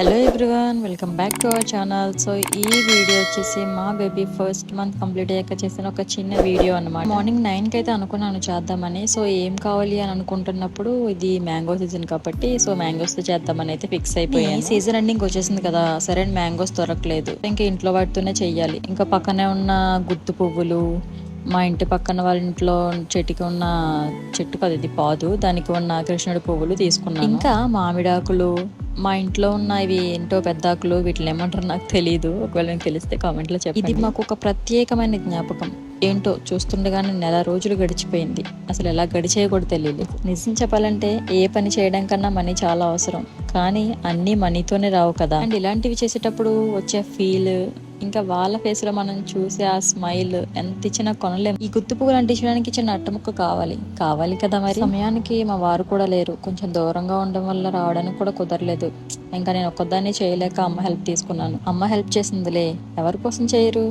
Hello everyone, welcome back to our channel. So ఈ video వచ్చేసి మా బేబీ ఫస్ట్ మంత్ కంప్లీట్ అయ్యాక చేసిన ఒక చిన్న వీడియో అనమాట. మార్నింగ్ 9కి అయితే అనుకున్నాను చేద్దామని. సో ఏం కావాలి అని అనుకుంటున్నప్పుడు ఇది మ్యాంగో సీజన్ కాబట్టి సో మ్యాంగోస్ తో చేద్దామని అయితే ఫిక్స్ అయిపోయాను. సీజన్ ఎండింగ్ వచ్చేసింది కదా, సరే మ్యాంగోస్ దొరకలేదు, ఇంకా ఇంట్లో వాటితోనే చెయ్యాలి. ఇంకా పక్కనే ఉన్న గుత్తు పువ్వులు, మా ఇంటి పక్కన వాళ్ళ ఇంట్లో చెట్టుకి ఉన్న చెట్టు కదా ఇది పాదు, దానికి ఉన్న కృష్ణుడి పువ్వులు తీసుకున్నాను. ఇంకా మామిడాకులు, మా ఇంట్లో ఉన్న ఇవి ఏంటో పెద్దాకులు, వీటిని ఏమంటారు నాకు తెలియదు, ఒకవేళ మీకు తెలిస్తే కామెంట్లో చెప్పండి. ఇది మాకు ఒక ప్రత్యేకమైన జ్ఞాపకం. ఏంటో చూస్తుండగానే నెల రోజులు గడిచిపోయింది. అసలు ఎలా గడిచేయో కూడా తెలియలేదు. నిజం చెప్పాలంటే ఏ పని చేయడం కన్నా మనీ చాలా అవసరం, కానీ అన్నీ మనీతోనే రావు కదా. అండ్ ఇలాంటివి చేసేటప్పుడు వచ్చే ఫీల్, ఇంకా వాళ్ళ ఫేస్ లో మనం చూసే ఆ స్మైల్ ఎంత ఇచ్చినా కొనలేము. ఈ గుత్తి పువ్వులు అంటించడానికి చిన్న అట్టముక్క కావాలి కదా. మరి సమయానికి మా వారు కూడా లేరు, కొంచెం దూరంగా ఉండడం వల్ల రావడానికి కూడా కుదరలేదు. ఇంకా నేను ఒక్కదాన్ని చేయలేక అమ్మ హెల్ప్ తీసుకున్నాను. అమ్మ హెల్ప్ చేసిందిలే, ఎవరి కోసం చేయరు,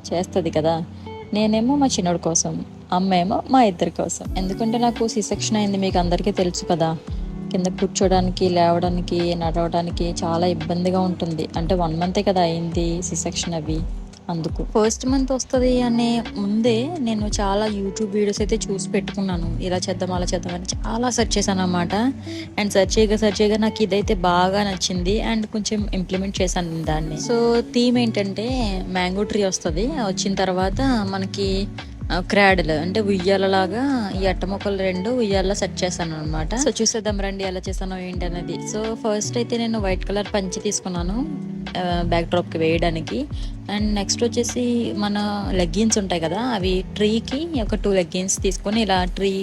చేస్తుంది కదా. నేనేమో మా చిన్నోడి కోసం, అమ్మ ఏమో మా ఇద్దరి కోసం. ఎందుకంటే నాకు సి సెక్షన్ అయింది, మీకు అందరికీ తెలుసు కదా. కింద కూర్చోడానికి, లేవడానికి, నడవడానికి చాలా ఇబ్బందిగా ఉంటుంది. అంటే 1 మంతే కదా అయింది సి సెక్షన్ అవి, అందుకు. ఫస్ట్ మంత్ వస్తుంది అనే ముందే నేను చాలా యూట్యూబ్ వీడియోస్ అయితే చూసి పెట్టుకున్నాను. ఇలా చేద్దాం అలా చేద్దాం అని చాలా సెర్చ్ చేశాను అనమాట. అండ్ సెర్చ్ చేయగా నాకు ఇదైతే బాగా నచ్చింది అండ్ కొంచెం ఇంప్లిమెంట్ చేశాను దాన్ని. సో థీమ్ ఏంటంటే మ్యాంగో ట్రీ వస్తుంది, వచ్చిన తర్వాత మనకి క్రాడల్ అంటే ఉయ్యాలలాగా ఈ అట్ట మొక్కలు 2 ఉయ్యాలలో సెట్ చేశాను అనమాట. సో చూసేద్దాం రండి ఎలా చేశాను ఏంటి అనేది. సో ఫస్ట్ అయితే నేను వైట్ కలర్ పంచి తీసుకున్నాను బ్యాక్ డ్రాప్ కి వేయడానికి. అండ్ నెక్స్ట్ వచ్చేసి మన లెగ్గిన్స్ ఉంటాయి కదా, అవి ట్రీకి ఒక 2 లెగ్గిన్స్ తీసుకొని ఇలా ట్రీ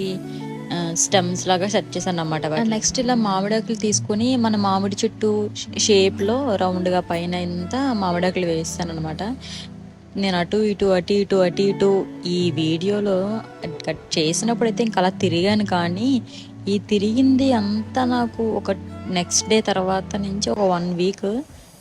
స్టెమ్స్ లాగా సెట్ చేశాను అనమాట. నెక్స్ట్ ఇలా మామిడాకులు తీసుకొని మన మామిడి చెట్టు షేప్ లో రౌండ్ గా పైన ఇంత మామిడాకులు వేస్తాను అనమాట. నేను అటు ఇటు ఈ వీడియోలో కట్ చేసినప్పుడు అయితే ఇంకా అలా తిరిగాను, కానీ ఈ తిరిగింది అంతా నాకు ఒక నెక్స్ట్ డే తర్వాత నుంచి ఒక 1 వీక్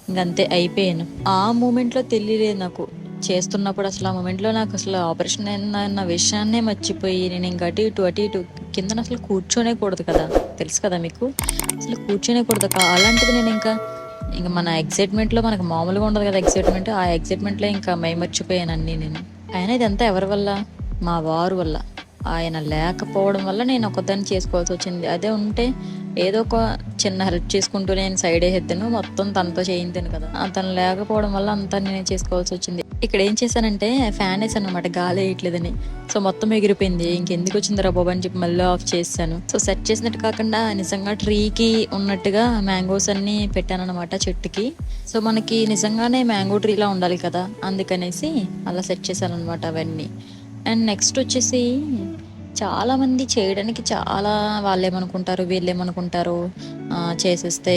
ఇంకంతే అయిపోయాను. ఆ మూమెంట్లో తెలియలేదు నాకు చేస్తున్నప్పుడు. అసలు ఆ మూమెంట్లో నాకు అసలు ఆపరేషన్ అయిందన్న విషయాన్నే మర్చిపోయి నేను ఇంకా అటు ఇటు కింద అసలు కూర్చోనే కూడదు కదా, తెలుసు కదా మీకు, అసలు కూర్చోనే కూడదు. అలాంటిది నేను ఇంకా మన ఎగ్జైట్మెంట్లో, మనకు మామూలుగా ఉండదు కదా ఎగ్జైట్మెంట్, ఆ ఎగ్జైట్మెంట్లో ఇంకా మర్చిపోయాను అన్నీ నేను. అయినా ఇదంతా ఎవరి వల్ల? మా వారు వల్ల. ఆయన లేకపోవడం వల్ల నేను ఒకదాన్ని చేసుకోవాల్సి వచ్చింది. అదే ఉంటే ఏదో ఒక చిన్న హెల్ప్ చేసుకుంటూ నేను సైడ్ వేసేద్దాను, మొత్తం తనతో చేయించాను కదా. తను లేకపోవడం వల్ల అంతా నేను చేసుకోవాల్సి వచ్చింది. ఇక్కడ ఏం చేశానంటే ఫ్యాన్ వేసాను అనమాట, గాలి వేయట్లేదని. సో మొత్తం ఎగిరిపోయింది, ఇంకెందుకు వచ్చింది రా బాబు అని చెప్పి మళ్ళీ ఆఫ్ చేశాను. సో సెట్ చేసినట్టు కాకుండా నిజంగా ట్రీకి ఉన్నట్టుగా మ్యాంగోస్ అన్ని పెట్టాను అనమాట చెట్టుకి. సో మనకి నిజంగానే మ్యాంగో ట్రీలా ఉండాలి కదా, అందుకనేసి అలా సెట్ చేశాను అనమాట అవన్నీ. అండ్ నెక్స్ట్ వచ్చేసి చాలా మంది చేయడానికి చాలా వాళ్ళేమనుకుంటారు వీళ్ళేమనుకుంటారు, చేసేస్తే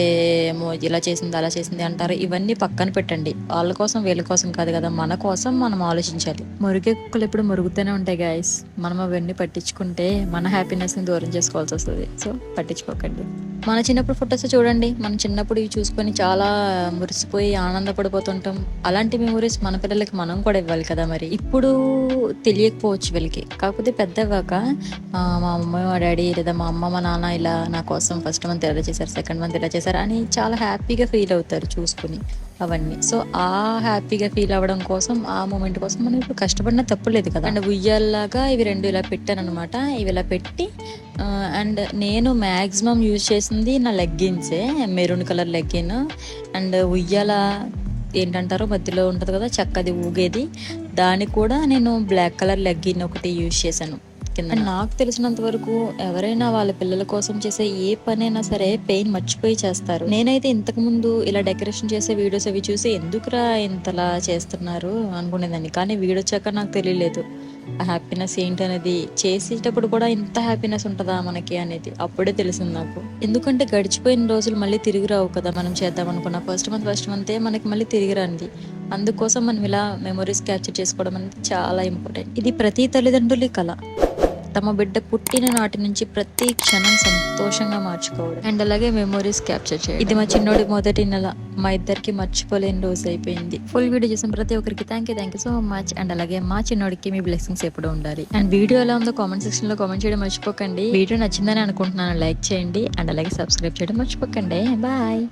ఏమో ఇలా చేసింది అలా చేసింది అంటారు. ఇవన్నీ పక్కన పెట్టండి, వాళ్ళ కోసం వీళ్ళ కోసం కాదు కదా, మన కోసం మనం ఆలోచించాలి. మురిగే కుక్కలు ఎప్పుడు మురుగుతూనే ఉంటాయి గాయస్. మనం అవన్నీ పట్టించుకుంటే మన హ్యాపీనెస్ని దూరం చేసుకోవాల్సి వస్తుంది. సో పట్టించుకోకండి. మన చిన్నప్పుడు ఫొటోస్ చూడండి, మనం చిన్నప్పుడు ఇవి చూసుకొని చాలా మురిసిపోయి ఆనందపడిపోతుంటాం. అలాంటి మెమరీస్ మన పిల్లలకి మనం కూడా ఇవ్వాలి కదా. మరి ఇప్పుడు తెలియకపోవచ్చు వీళ్ళకి, కాకపోతే పెద్దవాక మా మమ్మీ మా డాడీ లేదా మా అమ్మ మా నాన్న ఇలా నా కోసం ఫస్ట్ మంత్ ఇలా చేశారు, సెకండ్ మంత్ ఇలా చేశారు అని చాలా హ్యాపీగా ఫీల్ అవుతారు చూసుకుని అవన్నీ. సో ఆ హ్యాపీగా ఫీల్ అవ్వడం కోసం, ఆ మూమెంట్ కోసం మనం ఇప్పుడు కష్టపడినా తప్పులేదు కదా. అండ్ ఉయ్యాల్లాగా ఇవి 2 ఇలా పెట్టాను అనమాట. ఇవి ఇలా పెట్టి అండ్ నేను మ్యాక్సిమం యూజ్ చేసింది నా లెగ్గిన్సే, మెరూన్ కలర్ లెగ్గిన్. అండ్ ఉయ్యాల ఏంటంటారో మధ్యలో ఉంటుంది కదా చక్కది ఊగేది, దానికి కూడా నేను బ్లాక్ కలర్ లెగ్గిన్ ఒకటి యూజ్ చేశాను కింద. నాకు తెలిసినంత వరకు ఎవరైనా వాళ్ళ పిల్లల కోసం చేసే ఏ పనైనా సరే పెయిన్ మర్చిపోయి చేస్తారు. నేనైతే ఇంతకు ముందు ఇలా డెకరేషన్ చేసే వీడియోస్ అవి చూసి ఎందుకురా ఇంతలా చేస్తున్నారు అనుకునేదాన్ని, కానీ వీడియో వచ్చాక నాకు తెలియలేదు ఆ హ్యాపీనెస్ ఏంటనేది. చేసేటప్పుడు కూడా ఇంత హ్యాపీనెస్ ఉంటుందా మనకి అనేది అప్పుడే తెలిసింది నాకు. ఎందుకంటే గడిచిపోయిన రోజులు మళ్ళీ తిరిగి రావు కదా. మనం చేద్దాం అనుకున్న ఫస్ట్ మంతే మనకి మళ్ళీ తిరిగి రాంది. అందుకోసం మనం ఇలా మెమరీస్ క్యాప్చర్ చేసుకోవడం అనేది చాలా ఇంపార్టెంట్. ఇది ప్రతి తల్లిదండ్రుల కళ, తమ బిడ్డ పుట్టిన నాటి నుంచి ప్రతి క్షణం సంతోషంగా మార్చుకోవడం అండ్ అలాగే మెమోరీస్ క్యాప్చర్ చేయడం. ఇది మా చిన్నోడి మొదటి నెల, మా ఇద్దరికి మర్చిపోలేని రోజు అయిపోయింది. ఫుల్ వీడియో చేసిన ప్రతి ఒక్కరికి thank you so much. And అలాగే మా చిన్నోడికి మీ బ్లెస్సింగ్స్ ఎప్పుడు ఉండాలి. అండ్ వీడియో ఎలా ఉందో కామెంట్ సెక్షన్ లో కామెంట్ చేయడం మర్చిపోకండి. వీడియో నచ్చిందని అనుకుంటున్నాను, లైక్ చేయండి అండ్ అలాగే సబ్స్క్రైబ్ చేయడం మర్చిపోకండి. బాయ్.